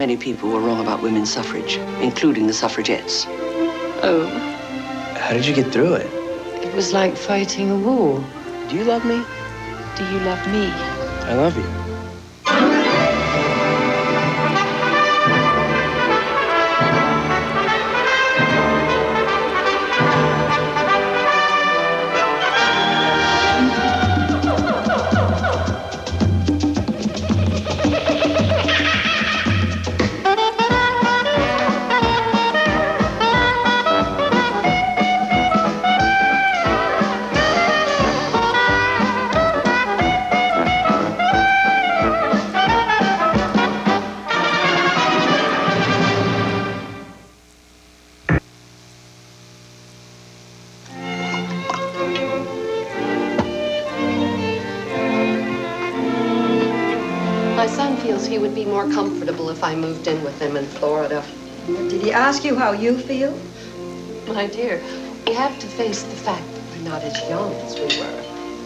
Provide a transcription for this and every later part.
Many people were wrong about women's suffrage, including the suffragettes. Oh. How did you get through it? It was like fighting a war. Do you love me? Do you love me? I love you. My son feels he would be more comfortable if I moved in with him in Florida. Did he ask you how you feel? My dear, we have to face the fact that we're not as young as we were.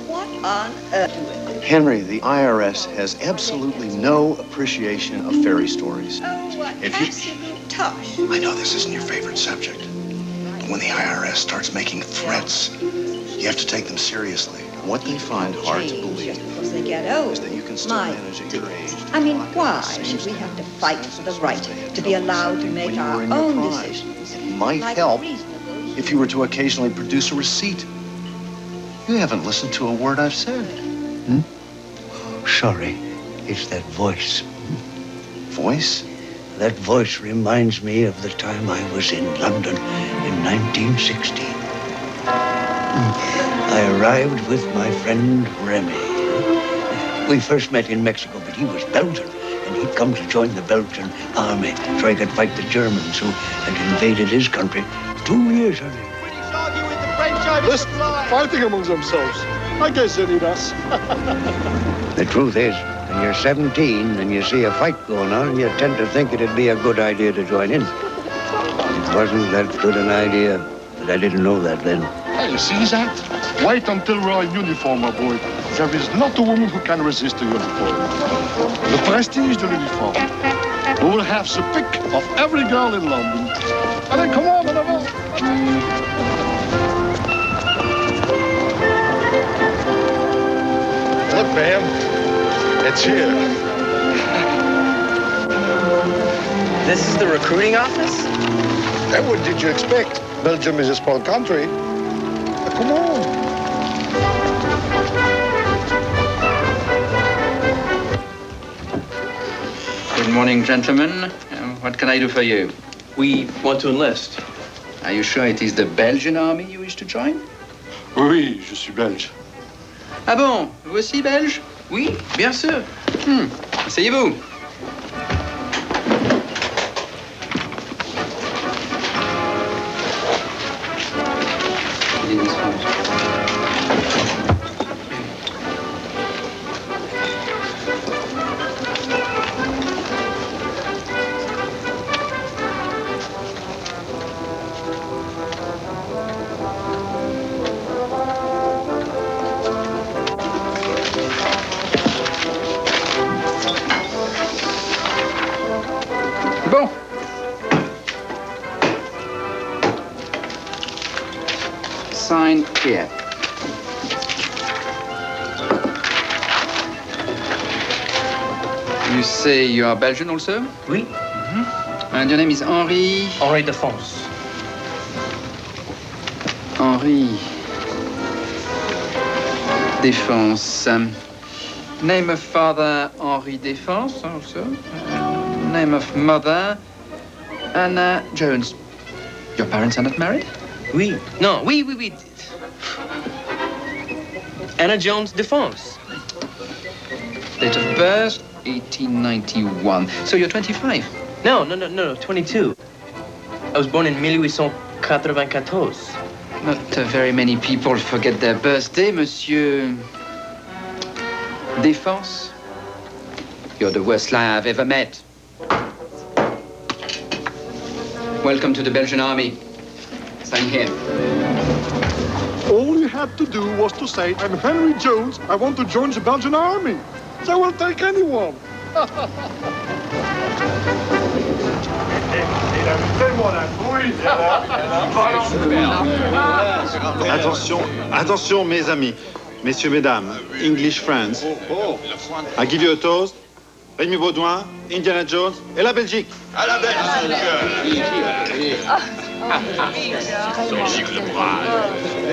What on earth? Henry, the IRS has absolutely no appreciation of fairy stories. Oh, what absolute tosh. I know this isn't your favorite subject, but when the IRS starts making threats, you have to take them seriously. What they find hard to believe Because they get old. is that you can still My manage at your age. I mean, why should we have to fight for the right to be allowed to make our own decisions? It might Like help reasonable if you were to occasionally produce a receipt. You haven't listened to a word I've said. Sorry, it's that voice. Voice? That voice reminds me of the time I was in London in 1960. I arrived with my friend Remy. We first met in Mexico, but he was Belgian, and he'd come to join the Belgian army so he could fight the Germans who had invaded his country 2 years earlier. Listen, fighting amongst themselves. I guess they need us. The truth is, when you're 17 and you see a fight going on, you tend to think it'd be a good idea to join in. It wasn't that good an idea, but I didn't know that then. Hey, see that? Wait until we're in uniform, my boy. There is not a woman who can resist the uniform. The prestige de l'uniforme. We will have the pick of every girl in London. Allez, come on, madame. Look, ma'am, it's here. This is the recruiting office? And what did you expect? Belgium is a small country. Come on. Good morning, gentlemen. What can I do for you? We want to enlist. Are you sure it is the Belgian army you wish to join? Oui, je suis belge. Ah bon, vous aussi belge? Oui, bien sûr. Asseyez-vous. Bon. Sign here. You say you are Belgian also? Oui. And your name is Henri? Henri Defense. Henri Défense. Name of father, Henri Défense also. Name of mother, Anna Jones. Your parents are not married? Oui. No, oui. Anna Jones Defense. Date of birth, 1891. So you're 25? No, 22. I was born in 1894. Not very many people forget their birthday, Monsieur Défense. You're the worst liar I've ever met. Welcome to the Belgian army. Sign here. All you had to do was to say, I'm Henry Jones, I want to join the Belgian army. They will take anyone. Attention, attention, mes amis, messieurs, mesdames, English friends. I give you a toast. Rémi Baudouin, Indiana Jones et la Belgique. À la Belgique. Belgique le brave.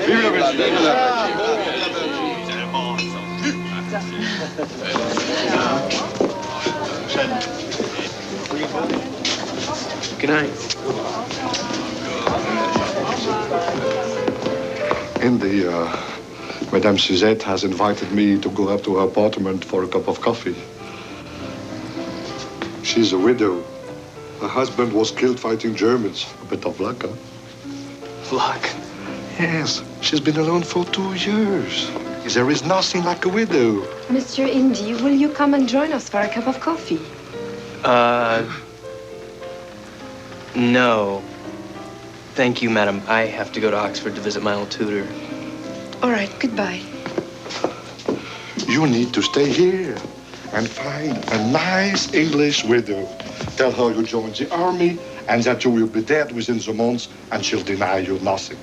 Vive la Belgique. Good night. Madame Suzette has invited me to go up to her apartment for a cup of coffee. She's a widow. Her husband was killed fighting Germans. A bit of luck, huh? Luck? Yes. She's been alone for 2 years. There is nothing like a widow. Monsieur Indy, will you come and join us for a cup of coffee? No. Thank you, madam. I have to go to Oxford to visit my old tutor. All right, goodbye. You need to stay here and find a nice English widow. Tell her you joined the army and that you will be dead within the month, and she'll deny you nothing.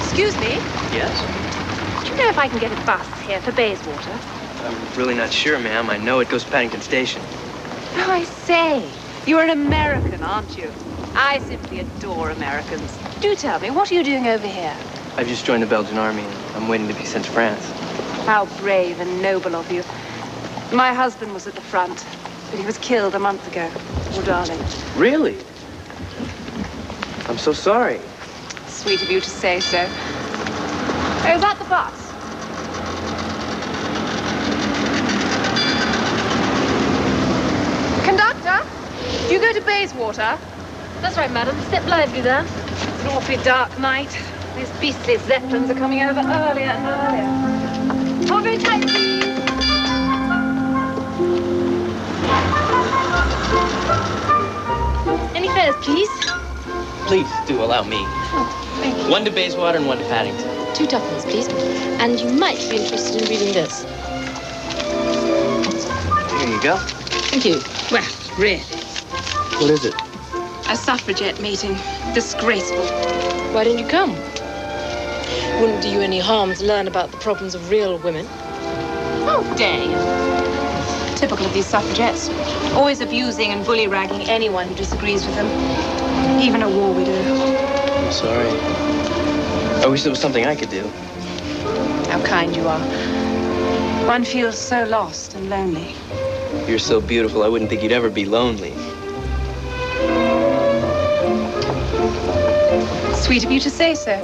Excuse me? Yes? Do you know if I can get a bus here for Bayswater? I'm really not sure, ma'am. I know it goes to Paddington Station. Oh, I say. You're an American, aren't you? I simply adore Americans. Do tell me, what are you doing over here? I've just joined the Belgian army, and I'm waiting to be sent to France. How brave and noble of you. My husband was at the front, but he was killed a month ago. Oh, darling. Really? I'm so sorry. Sweet of you to say so. Oh, is that the bus? Conductor, do you go to Bayswater? That's right, madam. Step lively there. It's an awfully dark night. These beastly Zeppelins are coming over earlier and earlier. Hold very tight, please. Any fares, please? Please do allow me. Oh, thank you. One to Bayswater and one to Paddington. 2 tuppence, please. And you might be interested in reading this. Here you go. Thank you. Well, really. What is it? A suffragette meeting. Disgraceful. Why don't you come? Wouldn't do you any harm to learn about the problems of real women. Oh, dare you. Typical of these suffragettes. Always abusing and bully-ragging anyone who disagrees with them. Even a war widow. I'm sorry. I wish there was something I could do. How kind you are. One feels so lost and lonely. You're so beautiful, I wouldn't think you'd ever be lonely. Sweet of you to say so.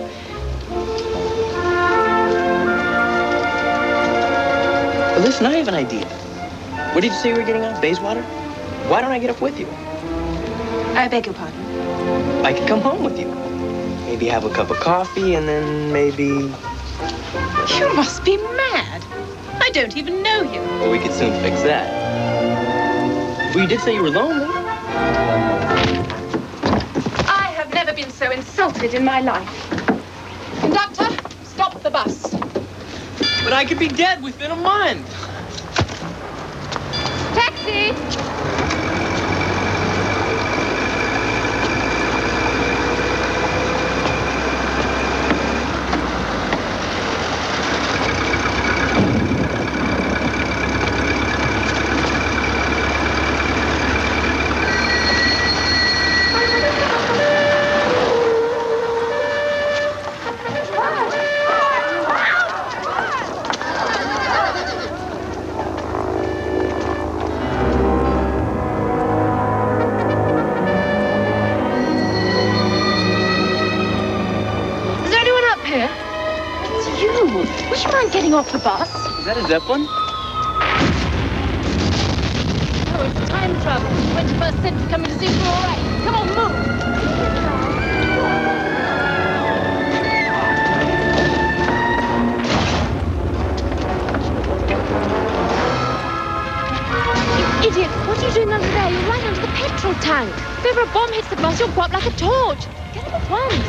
But listen, I have an idea. Where did you say you were getting off? Bayswater? Why don't I get up with you? I beg your pardon. I could come home with you. Maybe have a cup of coffee and then maybe... You must be mad. I don't even know you. Well, we could soon fix that. Well, you did say you were lonely. I have never been so insulted in my life. Conductor, stop the bus. But I could be dead within a month. Taxi! Would you mind getting off the bus? Is that a Zeppelin? Oh, it's time travel. 21st century coming to see if we're all right. Come on, move. You idiot. What are you doing under there? You're right under the petrol. petrol tank. If ever a bomb hits the bus, you'll go up like a torch. Get up at once.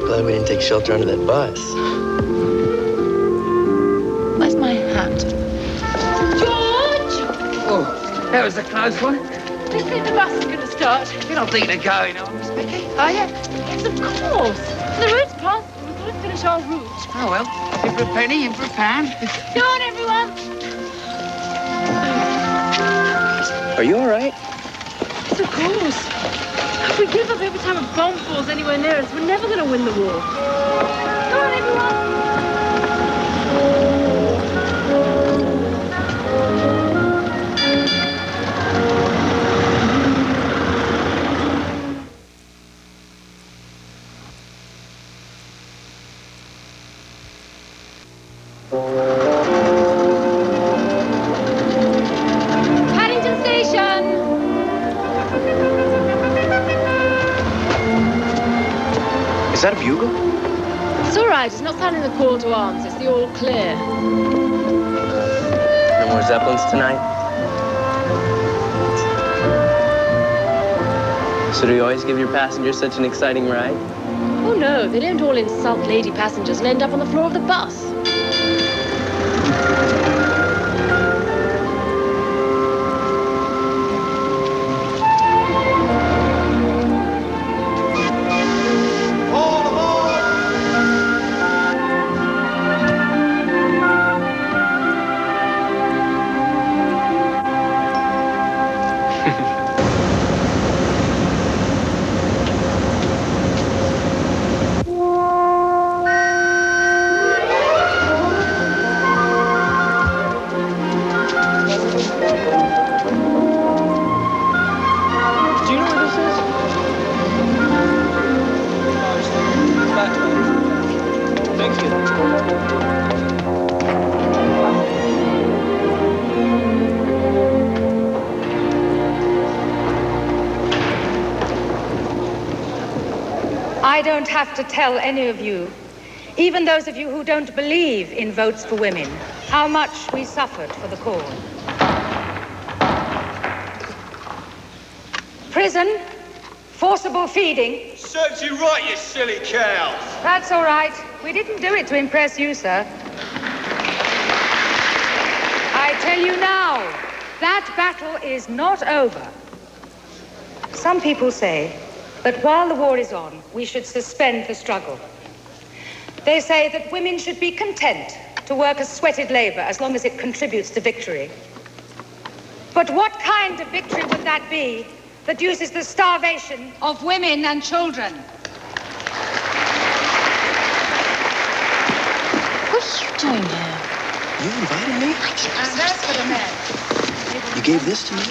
Glad we didn't take shelter under that bus. Where's my hat? George! Oh, that was a close one. They say the bus is going to start. You're not thinking of going, are you, Specky? Are you? Yes, of course. The road's past. We've got to finish our route. Oh, well. In for a penny, in for a pound. Go on, everyone. Are you all right? Yes, of course. If we give up every time a bomb falls anywhere near us, we're never going to win the war. Go on, everyone. Paddington Station. Is that a bugle? It's all right. It's not sounding the call to arms. It's the all clear. No more Zeppelins tonight? So do you always give your passengers such an exciting ride? Oh, no. They don't all insult lady passengers and end up on the floor of the bus. I don't have to tell any of you, even those of you who don't believe in votes for women, how much we suffered for the cause. Prison, forcible feeding. Serves you right, you silly cows. That's all right. We didn't do it to impress you, sir. I tell you now, that battle is not over. Some people say that while the war is on, we should suspend the struggle. They say that women should be content to work as sweated labor as long as it contributes to victory. But what kind of victory would that be that uses the starvation of women and children? What are you doing here? You invited me? And as for the men, You gave this to me?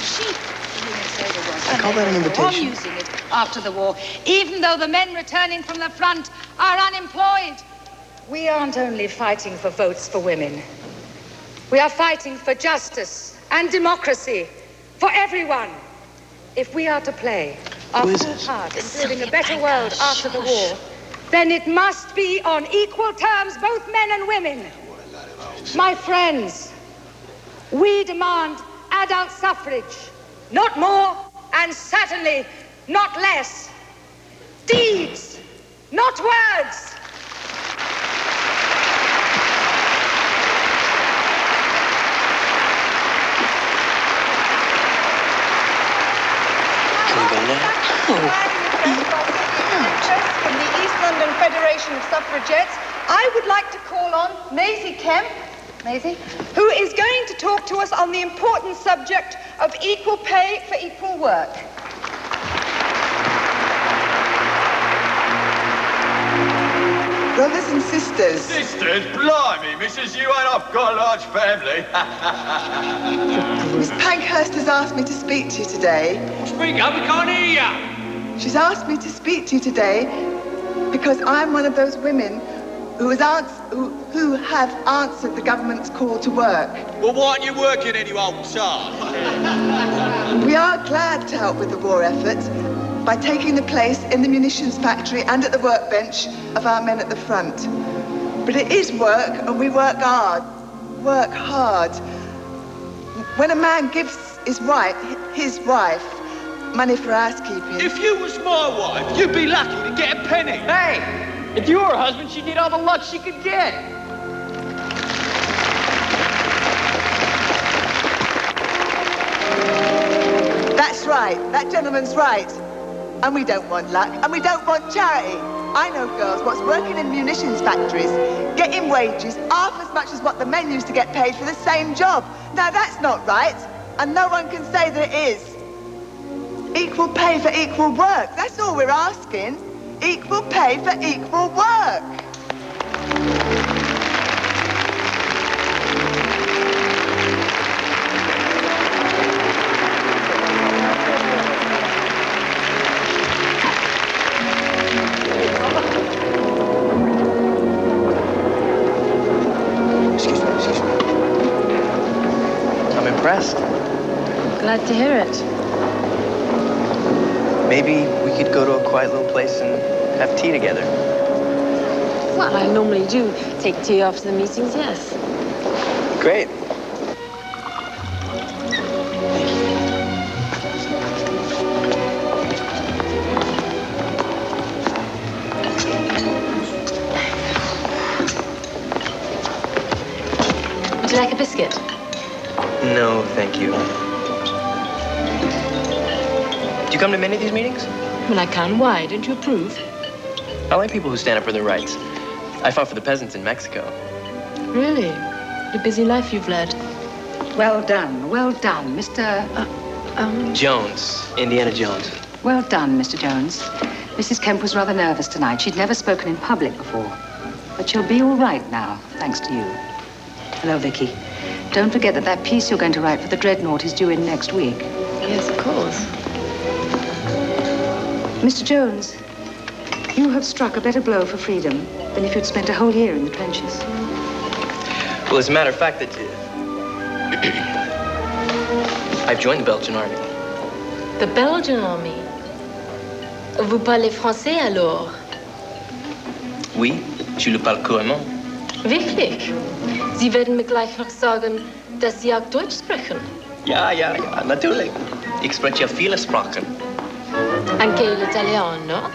I call that an invitation. Using it after the war, even though the men returning from the front are unemployed. We aren't only fighting for votes for women. We are fighting for justice and democracy for everyone. If we are to play our full part in building a better world after the war, then it must be on equal terms, both men and women. My friends, we demand adult suffrage, not more and certainly not less. Deeds, not words. Can we go now? From the East London Federation of Suffragettes, I would like to call on Maisie Kemp, who is going to talk to us on the important subject of equal pay for equal work. brothers and sisters. Sisters? Blimey, missus, you ain't I've got a large family. Miss Pankhurst has asked me to speak to you today. Speak up, we can't hear you. She's asked me to speak to you today because I'm one of those women who have answered the government's call to work. Well, why aren't you working any old time? We are glad to help with the war effort by taking the place in the munitions factory and at the workbench of our men at the front. But it is work, and we work hard. Work hard. When a man gives his wife money for housekeeping... If you was my wife, you'd be lucky to get a penny. Hey, if you were her husband, she'd need all the luck she could get. That's right. That gentleman's right. And we don't want luck, and we don't want charity. I know girls what's working in munitions factories, getting wages half as much as what the men used to get paid for the same job. Now, that's not right, and no one can say that it is. Equal pay for equal work. That's all we're asking. Equal pay for equal work. Excuse me. I'm impressed. Glad to hear it. Maybe we could go to a quiet little place and have tea together. Well, I normally do take tea after the meetings, yes. Great. Would you like a biscuit? No, thank you. Do you come to many of these meetings? Well, I can. Why? Don't you approve? I like people who stand up for their rights. I fought for the peasants in Mexico. Really? What a busy life you've led. Well done, Mr. Jones, Indiana Jones. Well done, Mr. Jones. Mrs. Kemp was rather nervous tonight. She'd never spoken in public before. But she'll be all right now, thanks to you. Hello, Vicky. Don't forget that piece you're going to write for the Dreadnought is due in next week. Yes, of course. Mr. Jones, you have struck a better blow for freedom than if you'd spent a whole year in the trenches. Well, as a matter of fact, I've joined the Belgian army. The Belgian army? Vous parlez français alors? Oui, je le parle couramment. Wirklich? Sie werden mir gleich noch sagen, dass Sie auch Deutsch sprechen. Ja, natürlich. Ich spreche viele Sprachen. Anche l'italiano?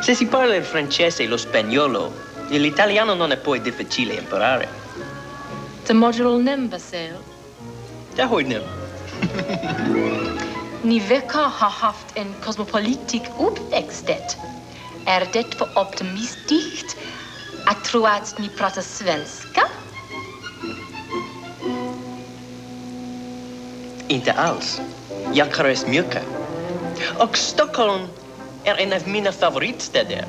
Se si parla il francese e lo spagnolo, l'italiano non è poi difficile imparare. The modular number sale? Det hoort nu. Ni verkar ha haft en kosmopolitisk uppväxt. Är det för optimistiskt att tro att ni pratar svenska? Inte alls. Jag har rest mycket. Och Stockholm är en av mina favoritstäder.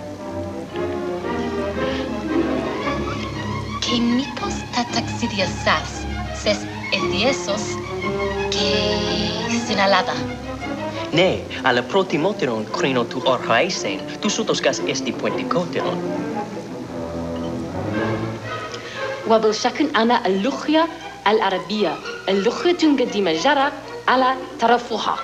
Que mi posta taxidiasas ses etiesos que sinalada. Nee, alla protimoteron crino tu orhaisen, tu sotoskas esti puenticoteron. وبالشكل أنا اللغة العربية اللغة قديمة على طرفها.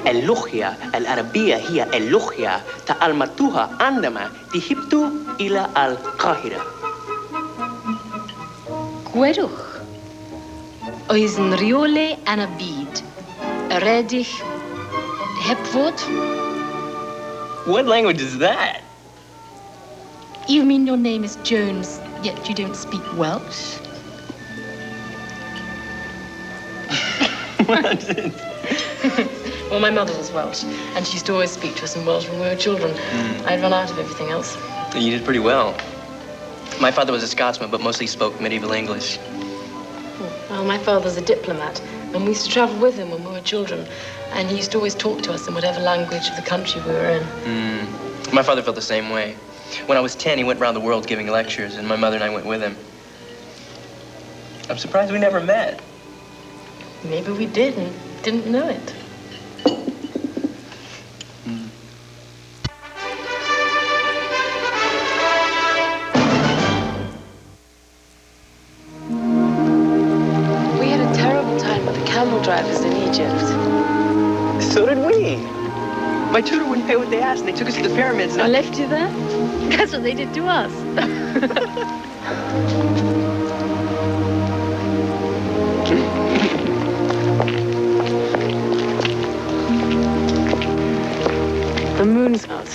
اللغة العربية هي اللغة تعلمتها عندما ذهبت إلى القاهرة. Gwerwch. Oes yn rheole yn y byd. Redig heb fod. What language is that? You mean your name is Jones, yet you don't speak Welsh? Well, my mother was Welsh, and she used to always speak to us in Welsh when we were children. I'd run out of everything else. You did pretty well. My father was a Scotsman, but mostly spoke medieval English. Well, my father's a diplomat, and we used to travel with him when we were children, and he used to always talk to us in whatever language of the country we were in. My father felt the same way. When I was 10, he went around the world giving lectures, and my mother and I went with him. I'm surprised we never met. Maybe we did and didn't know it. We had a terrible time with the camel drivers in Egypt. So did we. My tutor wouldn't pay what they asked, and they took us to the pyramids. I left you there? That's what they did to us. The moon's out.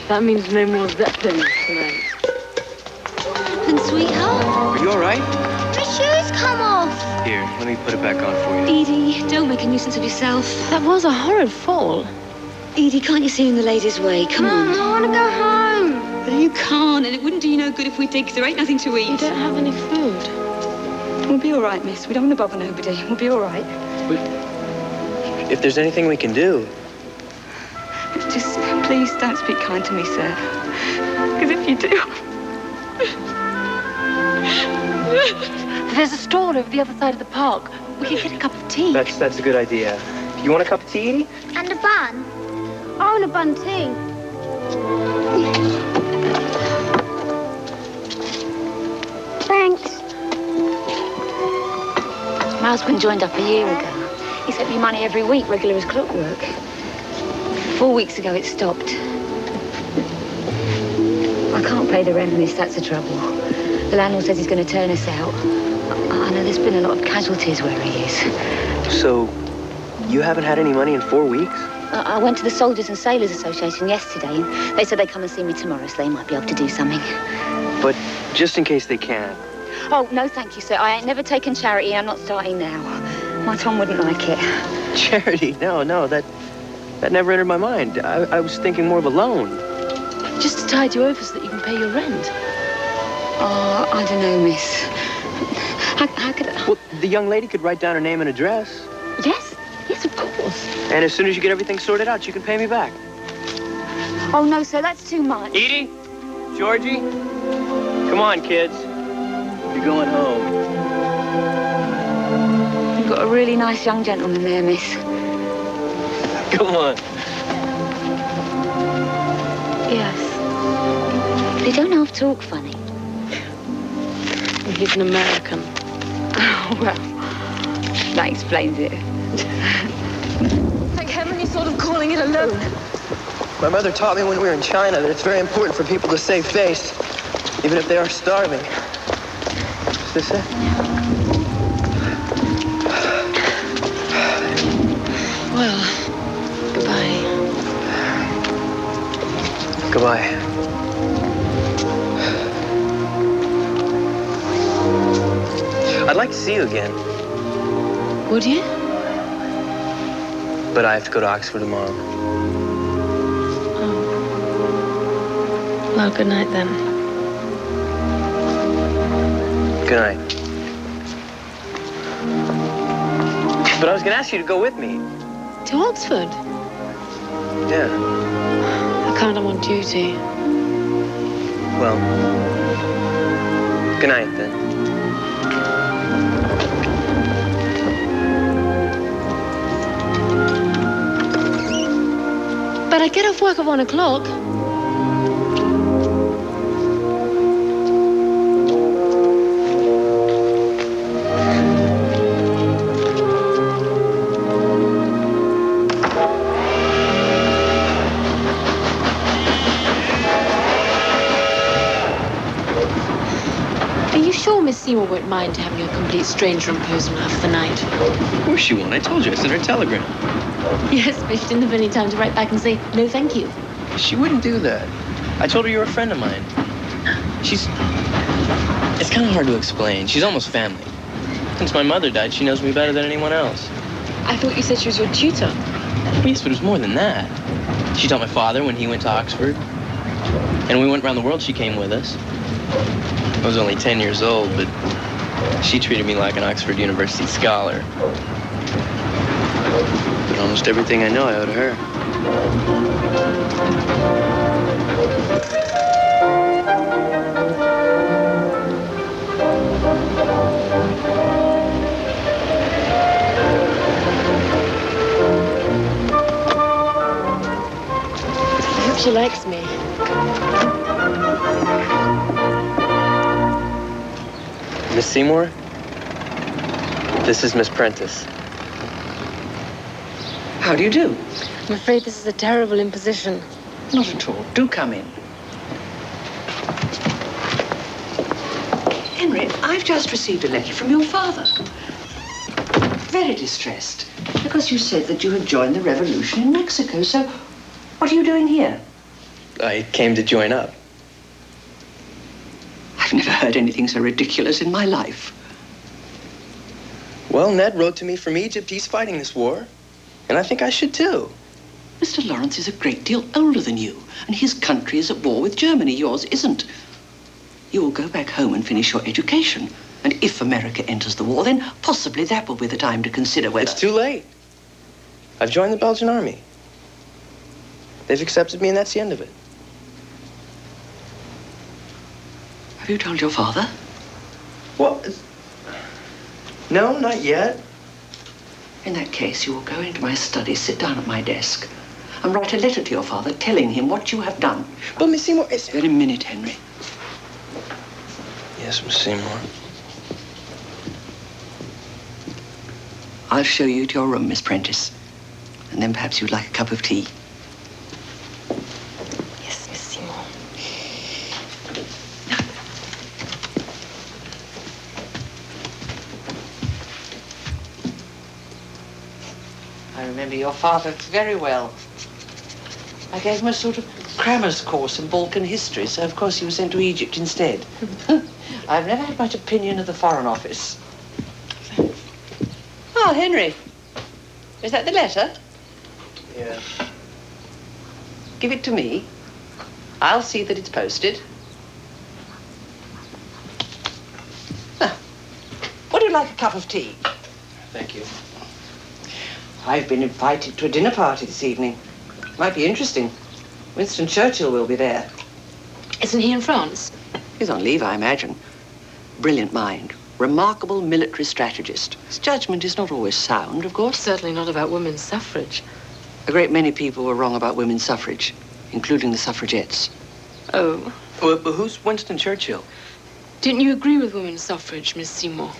That means no more Zeppelins tonight. And sweetheart, Are you all right? my shoes come off. Here, let me put it back on for you. Edie, don't make a nuisance of yourself. That was a horrid fall. Edie, can't you see in the ladies' way? Come on. I want to go home. But you can't, and it wouldn't do you no good if we did, 'cause there ain't nothing to eat. You don't have any food. We'll be all right, miss. We don't want to bother nobody. We'll be all right. But if there's anything we can do. Just please don't speak kind to me, sir. Because if you do... There's a store over the other side of the park. We could get a cup of tea. That's a good idea. You want a cup of tea, Edie? And a bun. I want a bun too. Thanks. My husband joined up a year ago. He sent me money every week, regular as clockwork. 4 weeks ago, it stopped. I can't pay the rent, miss. That's the trouble. The landlord says he's going to turn us out. I know there's been a lot of casualties where he is. So, you haven't had any money in 4 weeks? I went to the Soldiers and Sailors Association yesterday, and they said they'd come and see me tomorrow, so they might be able to do something. But just in case they can't. Oh, no, thank you, sir. I ain't never taken charity. I'm not starting now. My Tom wouldn't like it. Charity? No, that never entered my mind. I was thinking more of a loan. Just to tide you over so that you can pay your rent. Oh, I don't know, miss. How could I... Well, the young lady could write down her name and address. Yes, of course. And as soon as you get everything sorted out, you can pay me back. Oh, no, sir, that's too much. Edie? Georgie? Come on, kids. You're going home. You've got a really nice young gentleman there, miss. Come on. Yes. They don't half talk funny. He's an American. Oh, well, that explains it. Thank heaven you thought of calling it a loan. My mother taught me when we were in China that it's very important for people to save face, even if they are starving. Is this it? Well, goodbye. Goodbye. I'd like to see you again. Would you? But I have to go to Oxford tomorrow. Well, good night then. Good night. But I was going to ask you to go with me. To Oxford? Yeah. I can't, I'm on duty. Well, good night then. But I get off work at 1 o'clock. Are you sure Miss Seymour won't mind having a complete stranger impose on her for the night? Of course she won't. I told you. I sent her a telegram. Yes, but she didn't have any time to write back and say, no, thank you. She wouldn't do that. I told her you were a friend of mine. It's kind of hard to explain. She's almost family. Since my mother died, she knows me better than anyone else. I thought you said she was your tutor. Yes, but it was more than that. She taught my father when he went to Oxford. And when we went around the world, she came with us. I was only 10 years old, but she treated me like an Oxford University scholar. But almost everything I know I owe to her. She likes me. Miss Seymour, this is Miss Prentice. How do you do? I'm afraid this is a terrible imposition. Not at all. Do come in. Henry, I've just received a letter from your father. Very distressed, because you said that you had joined the revolution in Mexico. So, what are you doing here? I came to join up. I've never heard anything so ridiculous in my life. Well, Ned wrote to me from Egypt. He's fighting this war. And I think I should too. Mr. Lawrence is a great deal older than you, and his country is at war with Germany. Yours isn't. You will go back home and finish your education. And if America enters the war, then possibly that will be the time to consider whether... It's too late. I've joined the Belgian army. They've accepted me, and that's the end of it. Have you told your father? Well, no, not yet. In that case, you will go into my study, sit down at my desk, and write a letter to your father telling him what you have done. But, Miss Seymour, it's... Very minute, Henry. Yes, Miss Seymour. I'll show you to your room, Miss Prentice. And then perhaps you'd like a cup of tea. Yes, Miss Seymour. I remember your father very well. I gave him a sort of crammer's course in Balkan history, so of course he was sent to Egypt instead. I've never had much opinion of the Foreign Office. Oh, Henry. Is that the letter? Yeah. Give it to me. I'll see that it's posted. Ah. Would you like a cup of tea? Thank you. I've been invited to a dinner party this evening. Might be interesting. Winston Churchill will be there. Isn't he in France? He's on leave, I imagine. Brilliant mind. Remarkable military strategist. His judgment is not always sound, of course. Certainly not about women's suffrage. A great many people were wrong about women's suffrage, including the suffragettes. Oh. Well, but who's Winston Churchill? Didn't you agree with women's suffrage, Miss Seymour?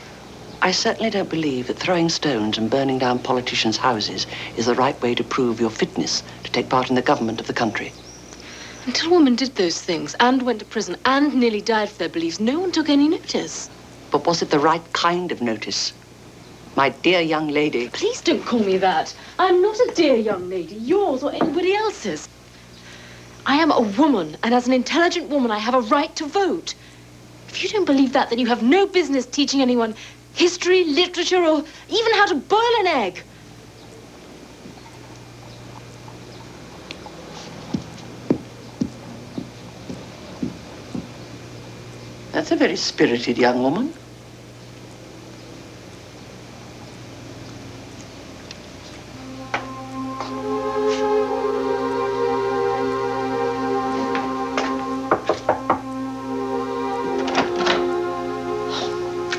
I certainly don't believe that throwing stones and burning down politicians' houses is the right way to prove your fitness to take part in the government of the country. Until women did those things and went to prison and nearly died for their beliefs, no one took any notice. But was it the right kind of notice? My dear young lady. Please don't call me that. I'm not a dear young lady, yours or anybody else's. I am a woman, and as an intelligent woman, I have a right to vote. If you don't believe that, then you have no business teaching anyone history, literature, or even how to boil an egg. That's a very spirited young woman.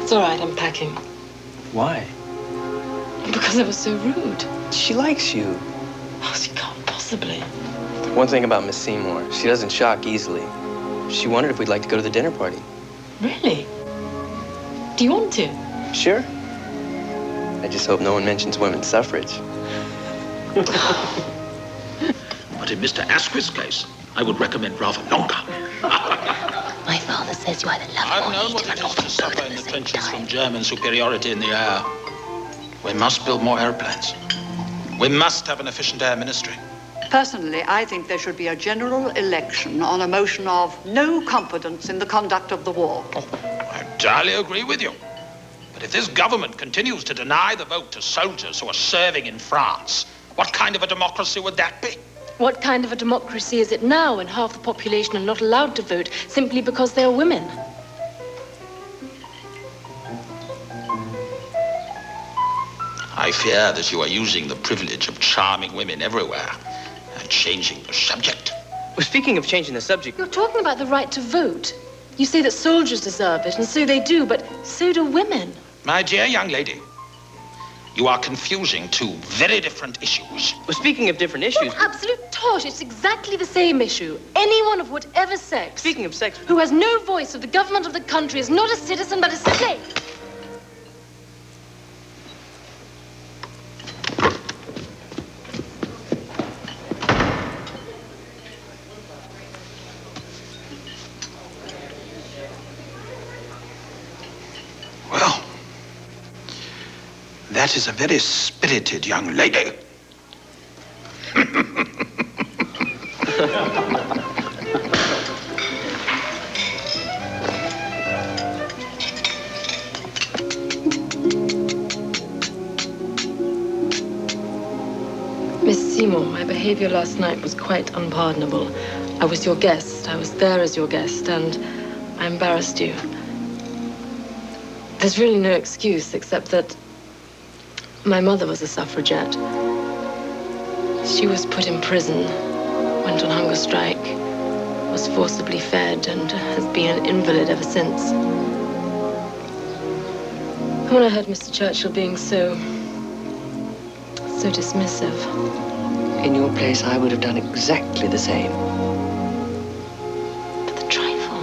It's all right, I'm packing. Why? Because I was so rude. She likes you. Oh, she can't possibly. One thing about Miss Seymour, she doesn't shock easily. She wondered if we'd like to go to the dinner party. Really? Do you want to? Sure. I just hope no one mentions women's suffrage. But in Mr. Asquith's case, I would recommend rather longer. My father says you either love I've or known hate what him it and is not to suffer both in at the the same trenches time. from German superiority in the air. We must build more airplanes. We must have an efficient air ministry. Personally, I think there should be a general election on a motion of no confidence in the conduct of the war. I entirely agree with you. But if this government continues to deny the vote to soldiers who are serving in France, what kind of a democracy would that be? What kind of a democracy is it now when half the population are not allowed to vote simply because they are women? I fear that you are using the privilege of charming women everywhere and changing the subject. Well, speaking of changing the subject... You're talking about the right to vote. You say that soldiers deserve it, and so they do, but so do women. My dear young lady, You are confusing two very different issues. Well, speaking of different issues... What absolute tosh. It's exactly the same issue. Anyone of whatever sex... Speaking of sex... who has no voice of the government of the country is not a citizen, but a slave. Well, that is a very spirited young lady. Miss Seymour, my behavior last night was quite unpardonable. I was your guest. I was there as your guest, and I embarrassed you. There's really no excuse except that my mother was a suffragette. She was put in prison, went on hunger strike, was forcibly fed, and has been an invalid ever since. And when I heard Mr. Churchill being so dismissive. In your place, I would have done exactly the same. But the trifle.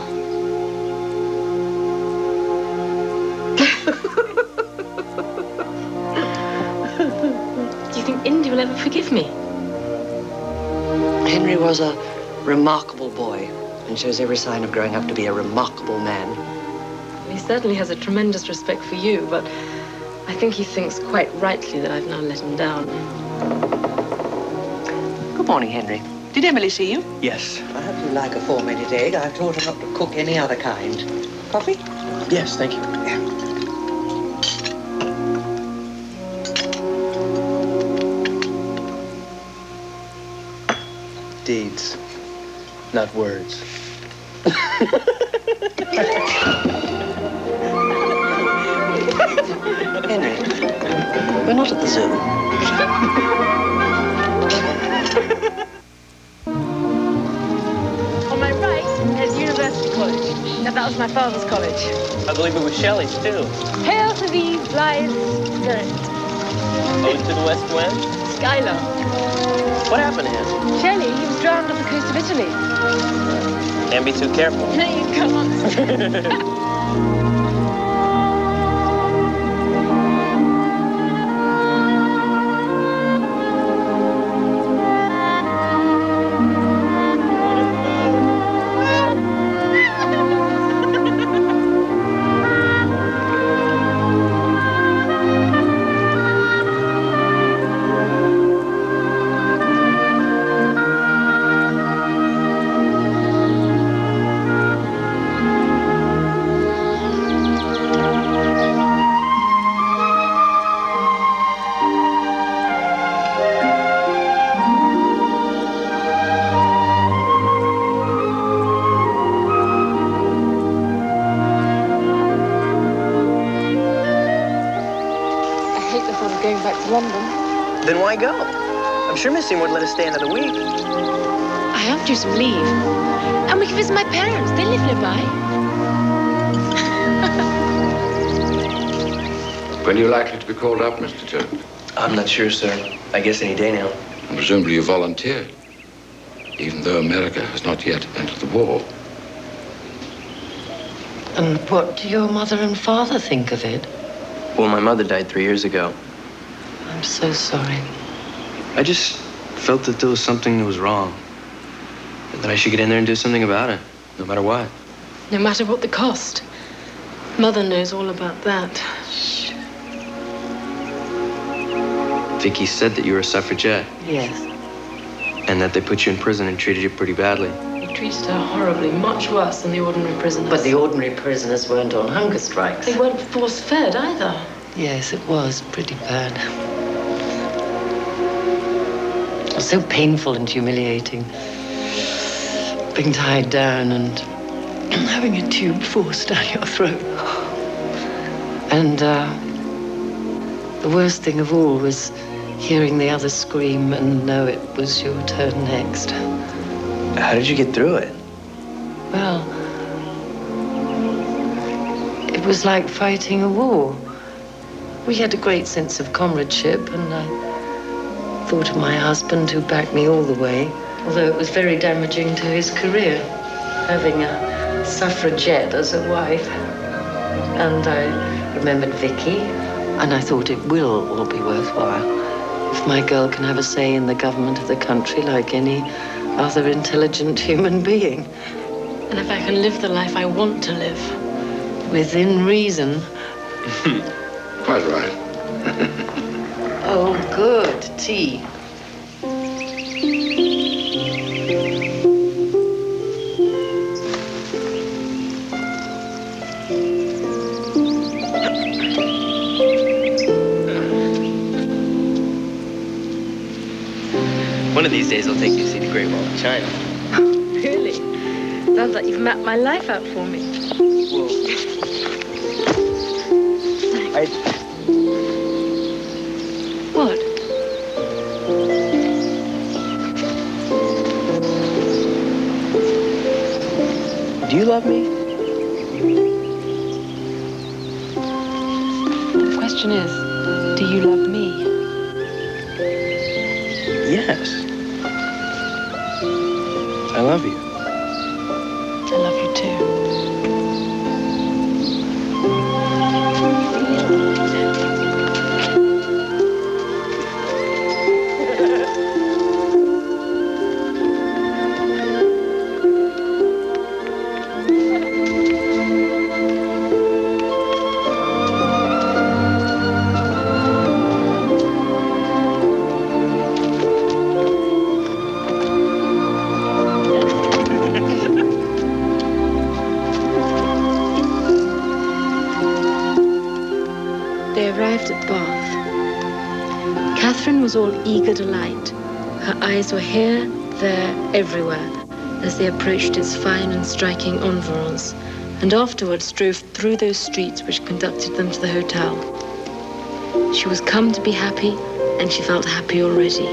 Do you think India will ever forgive me? Henry was a remarkable boy and shows every sign of growing up to be a remarkable man. He certainly has a tremendous respect for you, but I think he thinks quite rightly that I've now let him down. Good morning, Henry. Did Emily see you? Yes. I hope you like a 4-minute egg. I've taught her not to cook any other kind. Coffee? Yes, thank you. Deeds, not words. Henry, we're not at the zoo. On my right, there's University College. Now, that was my father's college. I believe it was Shelley's, too. Hail to thee, blithe spirit. Ode to the West Wind? Skylar. What happened to him? Shelley, he was drowned off the coast of Italy. Can't be too careful. No, you can't. Then why go? I'm sure Miss Seymour would let us stay another week. I asked you some leave. And we can visit my parents. They live nearby. When are you likely to be called up, Mr. Jones? I'm not sure, sir. I guess any day now. And presumably you volunteered, even though America has not yet entered the war. And what do your mother and father think of it? Well, my mother died 3 years ago. I'm so sorry. I just felt that there was something that was wrong. And that I should get in there and do something about it, no matter what. No matter what the cost. Mother knows all about that. Vicky said that you were a suffragette. Yes. And that they put you in prison and treated you pretty badly. They treated her horribly, much worse than the ordinary prisoners. But the ordinary prisoners weren't on hunger strikes. They weren't force-fed either. Yes, it was pretty bad. It was so painful and humiliating. Being tied down and having a tube forced down your throat. And the worst thing of all was hearing the others scream and know it was your turn next. How did you get through it? Well, it was like fighting a war. We had a great sense of comradeship, and I thought of my husband who backed me all the way, although it was very damaging to his career, having a suffragette as a wife. And I remembered Vicky, and I thought it will all be worthwhile if my girl can have a say in the government of the country like any other intelligent human being. And if I can live the life I want to live, within reason. Quite right. Oh, good. Tea. One of these days I'll take you to see the Great Wall of China. Really? Sounds like you've mapped my life out for me. Whoa. What? Do you love me? The question is, do you love me? Yes. I love you. I love you too. At Bath. Catherine was all eager delight. Her eyes were here, there, everywhere, as they approached its fine and striking environs, and afterwards drove through those streets which conducted them to the hotel. She was come to be happy, and she felt happy already.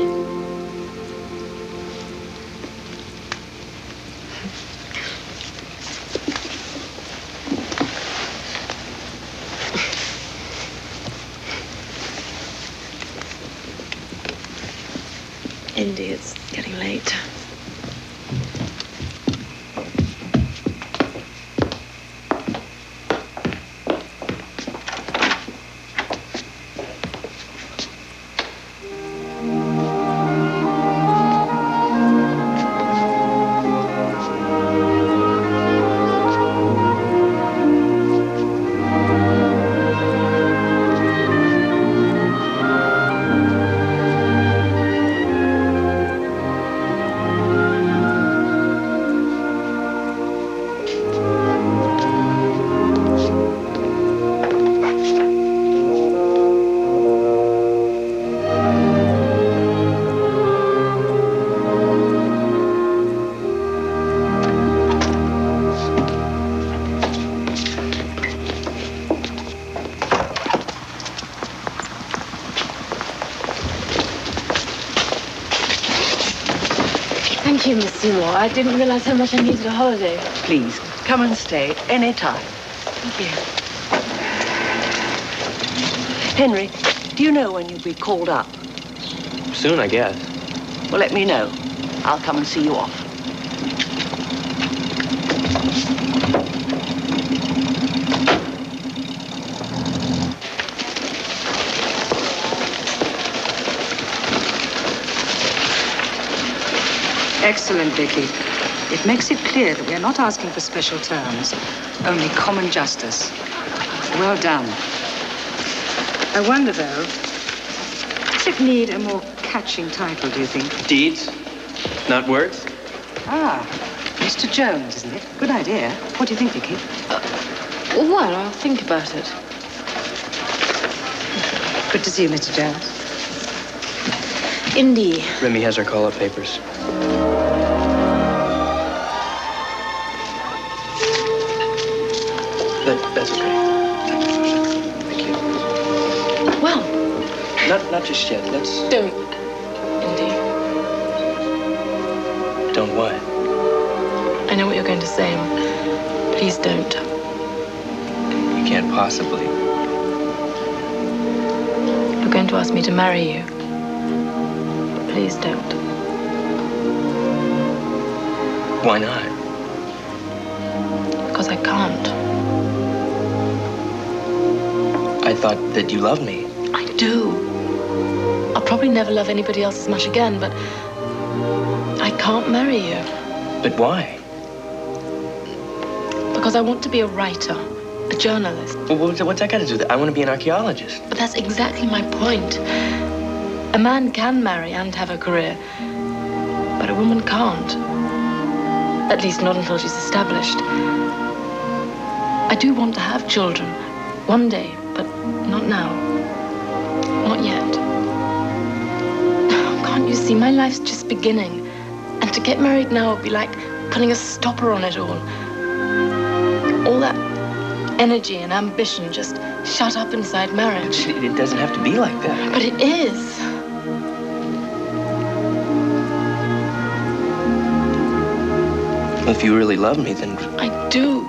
Indy, it's getting late. Thank you, Miss Seymour. I didn't realize how much I needed a holiday. Please, come and stay any time. Thank you. Henry, do you know when you'll be called up? Soon, I guess. Well, let me know. I'll come and see you off. Excellent, Vicky. It makes it clear that we're not asking for special terms, only common justice. Well done. I wonder, though, does it need a more catching title, do you think? Deeds, not words. Ah, Mr. Jones, isn't it? Good idea. What do you think, Vicky? Well, I'll think about it. Good to see you, Mr. Jones. Indy. Remy has her call-up papers. That's okay. Thank you. Well. Not just yet. Let's... Don't, Indy. Don't what? I know what you're going to say. Please don't. You can't possibly. to ask me to marry you. But please don't. Why not? Because I can't. I thought that you loved me. I do. I'll probably never love anybody else as much again, but I can't marry you. But why? Because I want to be a writer, a journalist. Well, what's that got to do with it? I want to be an archaeologist. But that's exactly my point. A man can marry and have a career, but a woman can't. At least not until she's established. I do want to have children, one day, but not now. Not yet. Can't you see, my life's just beginning. And to get married now would be like putting a stopper on it all. All that energy and ambition just shut up inside marriage. It doesn't have to be like that. But it is. If you really love me, then... I do.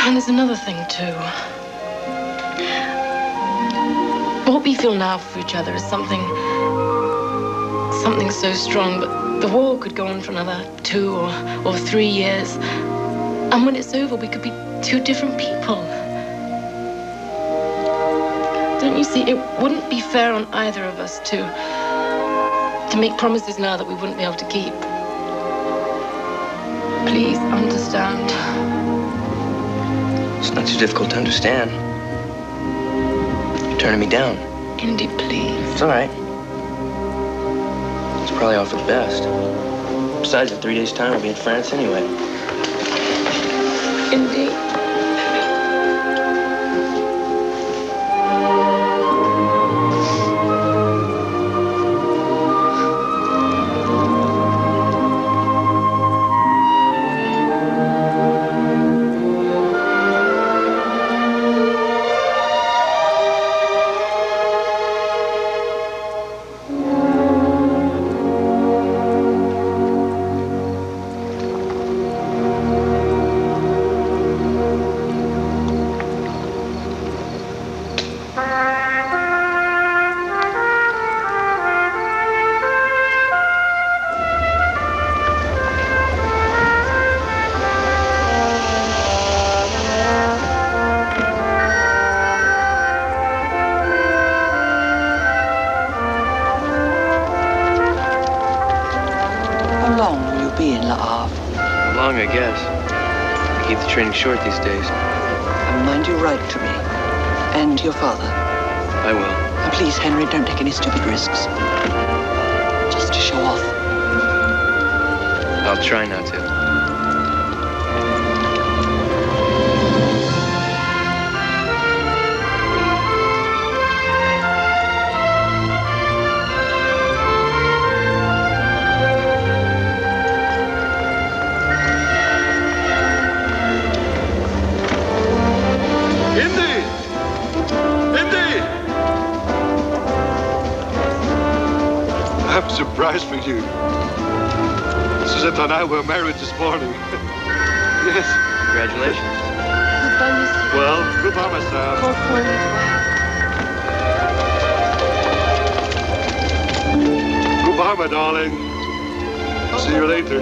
And there's another thing, too. What we feel now for each other is something so strong, but the war could go on for another 2 or 3 years. And when it's over, we could be 2 different people. Don't you see, it wouldn't be fair on either of us to make promises now that we wouldn't be able to keep. Please understand. It's not too difficult to understand. You're turning me down. Indy, please. It's all right. It's probably all for the best. Besides, in 3 days' time, we'll be in France anyway. Indy. I guess. I keep the training short these days. And mind you write to me. And your father. I will. And please, Henry, don't take any stupid risks. Just to show off. I'll try not to. I have a surprise for you. Suzette and I were married this morning. Yes. Congratulations. Well, goodbye, my son. Goodbye, my darling. See you later.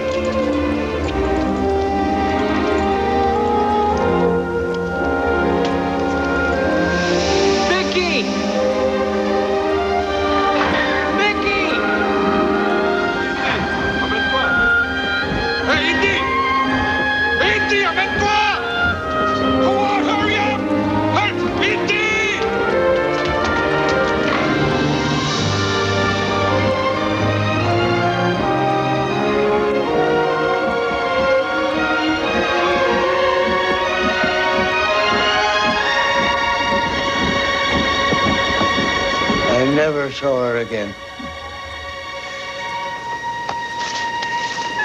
I never saw her again.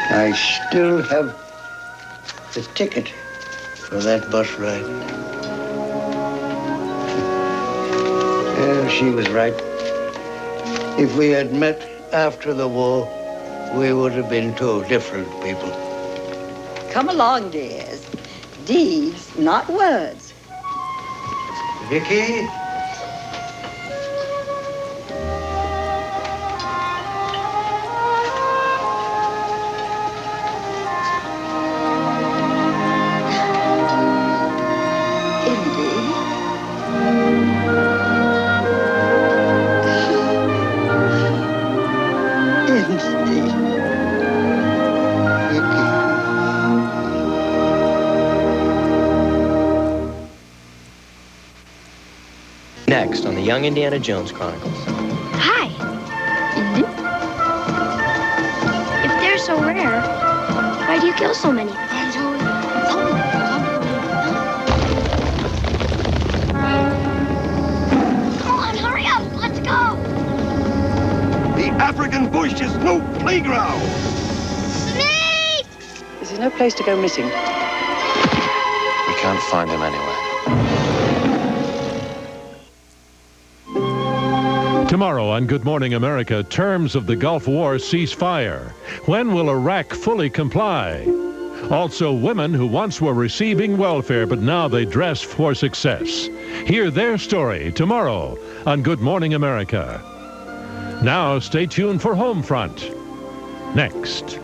I still have the ticket for that bus ride. Yeah, she was right. If we had met after the war, we would have been 2 different people. Come along, dears. Deeds, not words. Vicky? Next on the Young Indiana Jones Chronicles. Hi. If they're so rare, why do you kill so many? Come on, hurry up. Let's go. The African bush is no playground. Snake! Is there no place to go missing? We can't find him anywhere. Tomorrow on Good Morning America, terms of the Gulf War cease fire. When will Iraq fully comply? Also, women who once were receiving welfare, but now they dress for success. Hear their story tomorrow on Good Morning America. Now, stay tuned for Homefront. Next.